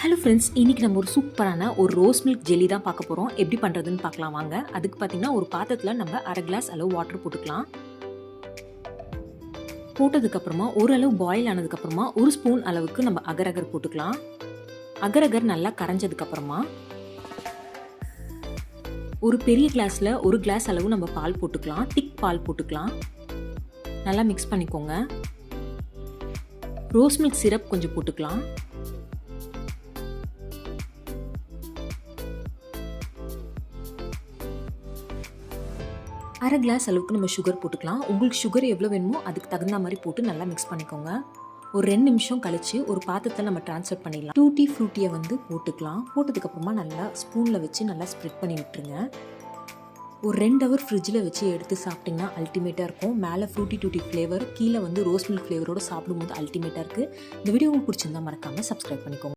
Hello friends, இன்றைக்கி நம்ம ஒரு சூப்பரான ஒரு ரோஸ் மில்க் ஜெல்லி தான் பார்க்க போகிறோம். எப்படி பண்ணுறதுன்னு பார்க்கலாம் வாங்க. அதுக்கு பார்த்திங்கன்னா ஒரு பாத்திரத்தில் நம்ம அரை கிளாஸ் அளவு வாட்டர் போட்டுக்கலாம். போட்டதுக்கப்புறமா ஓரளவு பாயில் ஆனதுக்கப்புறமா ஒரு ஸ்பூன் அளவுக்கு நம்ம அகர் போட்டுக்கலாம். அகர் நல்லா கரைஞ்சதுக்கப்புறமா ஒரு பெரிய கிளாஸில் ஒரு கிளாஸ் அளவு நம்ம பால் போட்டுக்கலாம். திக் பால் போட்டுக்கலாம். நல்லா மிக்ஸ் பண்ணிக்கோங்க. ரோஸ் மில்க் சிரப் கொஞ்சம் போட்டுக்கலாம். அரை கிளாஸ் அளவுக்கு நம்ம சுகர் போட்டுக்கலாம். உங்களுக்கு சுகர் எவ்வளோ வேணுமோ அதுக்கு தகுந்த மாதிரி போட்டு நல்லா மிக்ஸ் பண்ணிக்கோங்க. ஒரு 2 நிமிஷம் கழித்து ஒரு பாத்திரத்தில் நம்ம ட்ரான்ஸ்ஃபர் பண்ணிடலாம். டூட்டி ஃப்ரூட்டியை போட்டுக்கலாம். போட்டதுக்கப்புறமா நல்லா ஸ்பூனில் வச்சு நல்லா ஸ்ப்ரெட் பண்ணி விட்டுருங்க. ஒரு 2 ஹவர் ஃப்ரிட்ஜில் வச்சு எடுத்து சாப்பிட்டிங்கன்னா அல்டிமேட்டாக இருக்கும். மேலே ஃப்ரூட்டி டூட்டி ஃப்ளேவர், கீழே ரோஸ் மில்க் ஃப்ளேவரோடு சாப்பிடும்போது அல்டிமேட்டாக இருக்குது. இந்த வீடியோ உங்களுக்கு பிடிச்சிருந்தா மறக்காமல் சப்ஸ்கிரைப் பண்ணிக்கோங்க.